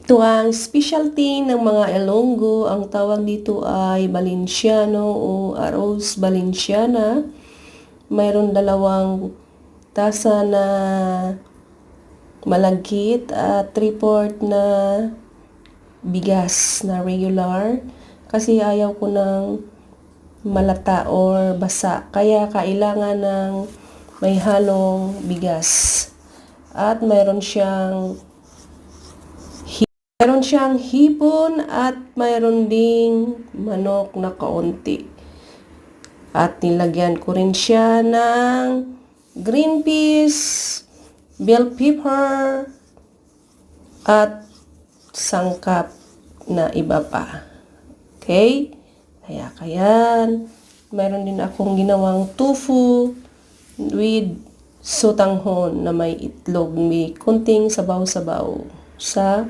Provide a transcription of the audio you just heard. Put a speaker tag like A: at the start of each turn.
A: Ito ang specialty ng mga Ilonggo. Ang tawag dito ay Valenciano o Arroz Valenciana. Mayroon 2 tasa na malagkit at 3/4 na bigas na regular. Kasi ayaw ko ng malata or basa. Kaya kailangan ng may halong bigas. At mayroon siyang hipon at mayroon ding manok na kaunti. At nilagyan ko rin siya ng green peas, bell pepper, at sangkap na iba pa. Okay? Kaya, mayroon din akong ginawang tofu with sotanghon na may itlog, may kunting sabaw-sabaw sa